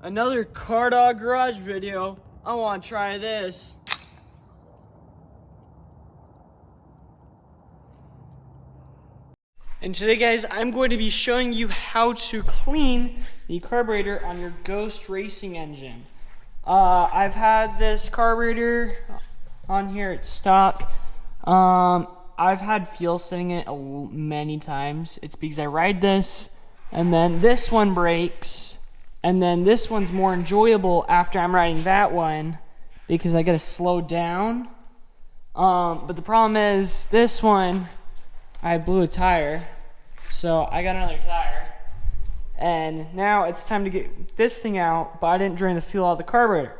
Another car dog garage video. I want to try this. And today, guys, I'm going to be showing you how to clean the carburetor on your Ghost racing engine. I've had this carburetor on here at stock. I've had fuel sitting in it many times. It's because I ride this, and then this one breaks, and then this one's more enjoyable after I'm riding that one because I gotta slow down. But the problem is, this one, I blew a tire, so I got another tire. And now it's time to get this thing out, but I didn't drain the fuel out of the carburetor.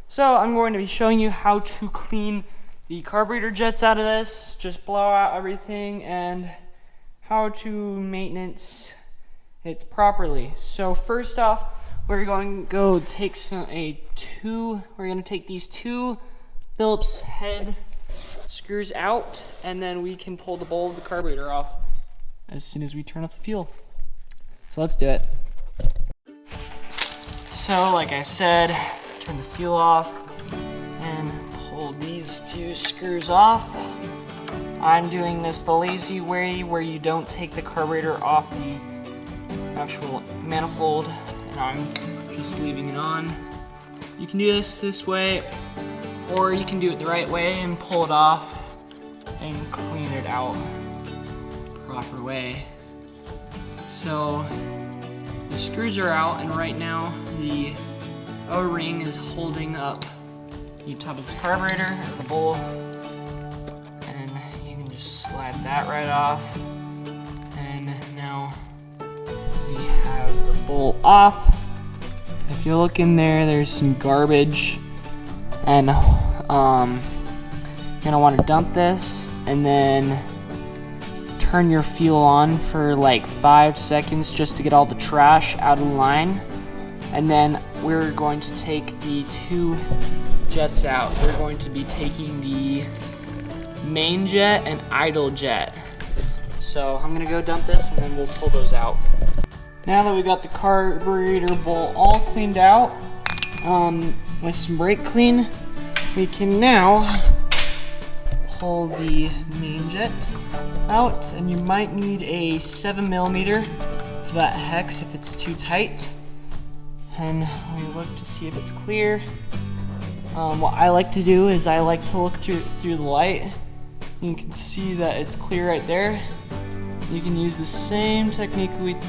So I'm going to be showing you how to clean the carburetor jets out of this, just blow out everything, and how to maintenance it properly. So first off, we're going to go take these two Phillips head screws out, and then we can pull the bowl of the carburetor off as soon as we turn off the fuel. So let's do it. So like I said, turn the fuel off and pull these two screws off. I'm doing this the lazy way, where you don't take the carburetor off the actual manifold, and I'm just leaving it on. You can do this way, or you can do it the right way and pull it off and clean it out the proper way. So the screws are out, and right now the O-ring is holding up the top of this carburetor, or the bowl, and you can just slide that right off. And now we have the bowl off. If you look in there, there's some garbage, and you're gonna want to dump this and then turn your fuel on for like 5 seconds just to get all the trash out of the line. And then we're going to take the two jets out. We're going to be taking the main jet and idle jet. So I'm gonna go dump this, and then we'll pull those out. Now that we got the carburetor bowl all cleaned out with some brake clean, we can now pull the main jet out, and you might need a 7mm for that hex if it's too tight. And we look to see if it's clear. What I like to do is I like to look through the light. You can see that it's clear right there. You can use the same technique with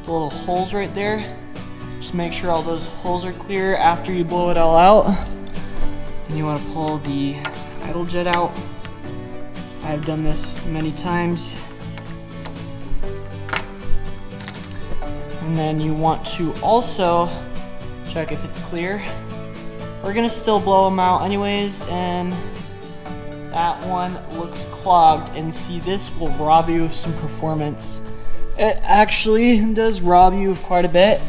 the little holes right there. Just make sure all those holes are clear after you blow it all out. And you want to pull the idle jet out. I've done this many times. And then you want to also check if it's clear. We're gonna still blow them out anyways, and that one looks clogged, and see, this will rob you of some performance. It actually does rob you of quite a bit.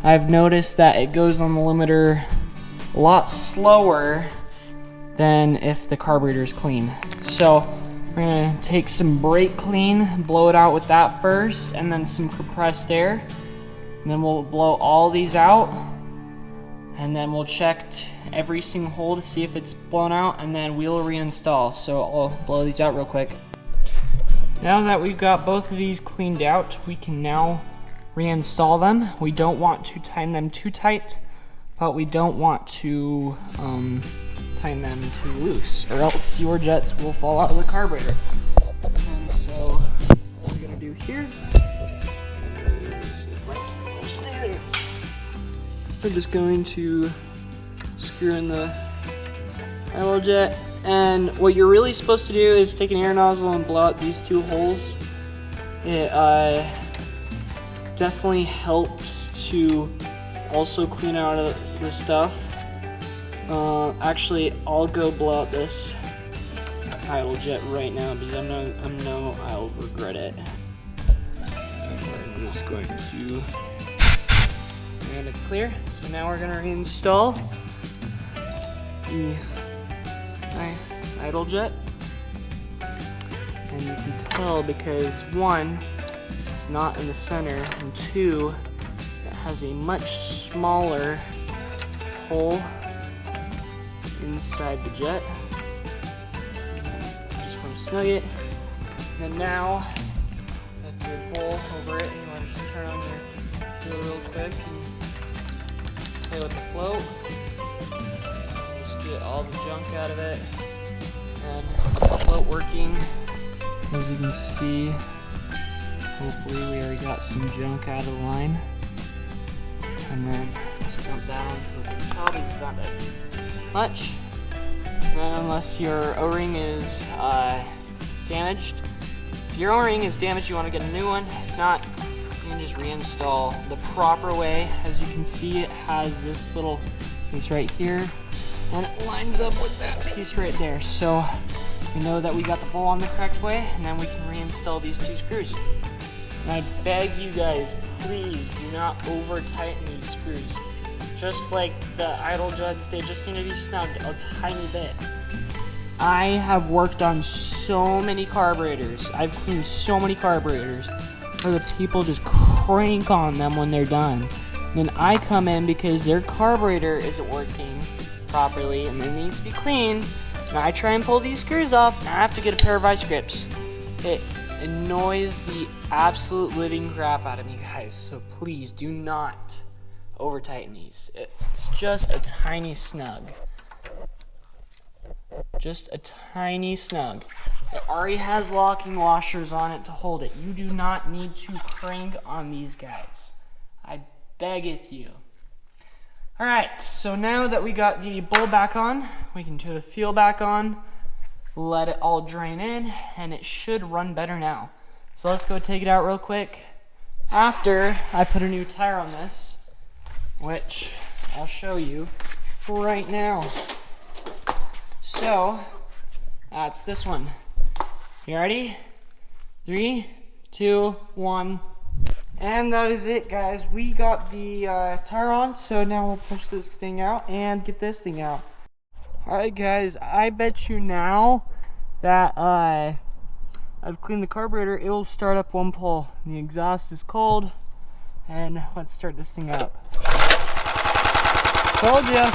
I've noticed that it goes on the limiter a lot slower than if the carburetor is clean. So we're gonna take some brake clean, blow it out with that first, and then some compressed air. And then we'll blow all these out, and then we'll check every single hole to see if it's blown out, and then we'll reinstall. So I'll blow these out real quick. Now that we've got both of these cleaned out, we can now reinstall them. We don't want to tighten them too tight, but we don't want to tighten them too loose, or else your jets will fall out of the carburetor. And so what we're gonna do here is, stay there. We're just going to screw in the idle jet, and what you're really supposed to do is take an air nozzle and blow out these two holes. It definitely helps to also clean out the stuff. Actually, I'll go blow out this idle jet right now because I know I'll regret it. I'm just going to, and it's clear. So now we're gonna reinstall the idle jet, and you can tell because one, it's not in the center, and two, it has a much smaller hole inside the jet. Just want to snug it. And then now, with your bowl over it, you want to just turn on your wheel real quick and play with the float. Just get all the junk out of it. And the float working, as you can see, hopefully we already got some junk out of the line. And then just jump down with the top, it's not that much. And then unless your O-ring is damaged. If your O-ring is damaged, you want to get a new one. If not, you can just reinstall the proper way. As you can see, it has this little piece right here, and it lines up with that piece right there. So we know that we got the bowl on the correct way, and then we can reinstall these two screws. And I beg you guys, please do not over tighten these screws. Just like the idle juts, they just need to be snugged a tiny bit. I have worked on so many carburetors. I've cleaned so many carburetors where the people just crank on them when they're done. Then I come in because their carburetor isn't working properly and it needs to be cleaned. And I try and pull these screws off and I have to get a pair of vice grips. It annoys the absolute living crap out of me, guys. So please do not over tighten these. It's just a tiny snug. Just a tiny snug. It already has locking washers on it to hold it. You do not need to crank on these guys. I beg it you. Alright, so now that we got the bowl back on, we can turn the fuel back on, let it all drain in, and it should run better now. So let's go take it out real quick. After I put a new tire on this, which I'll show you right now. So, that's this one. You ready? 3, 2, 1. And that is it, guys. We got the tire on, so now we'll push this thing out and get this thing out. Alright guys, I bet you now that I've cleaned the carburetor, it will start up one pull. The exhaust is cold, and let's start this thing up. Told ya.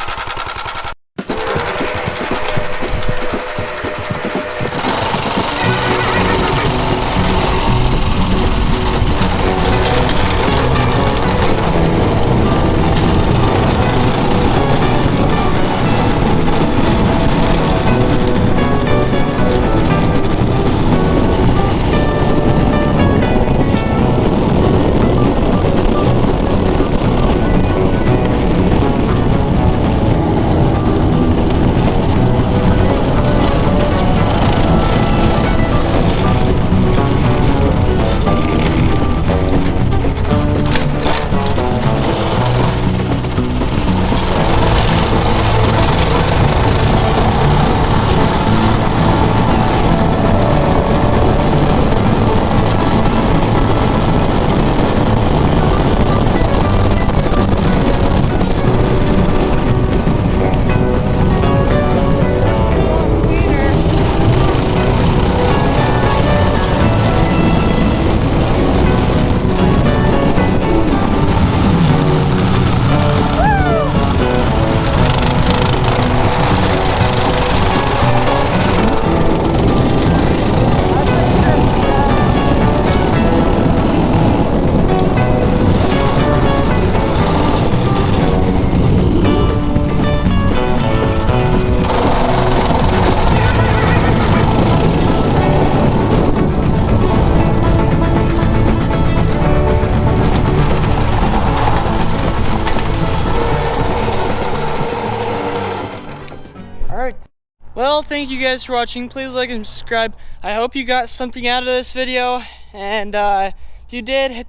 Well, thank you guys for watching. Please like and subscribe. I hope you got something out of this video, and if you did, hit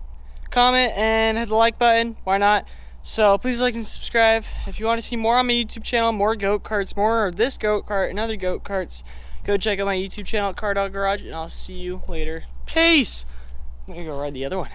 comment and hit the like button. Why not? So please like and subscribe. If you want to see more on my YouTube channel, more goat carts, more of this goat cart and other goat carts, go check out my YouTube channel, Car Dog Garage, and I'll see you later. Peace. I'm gonna go ride the other one.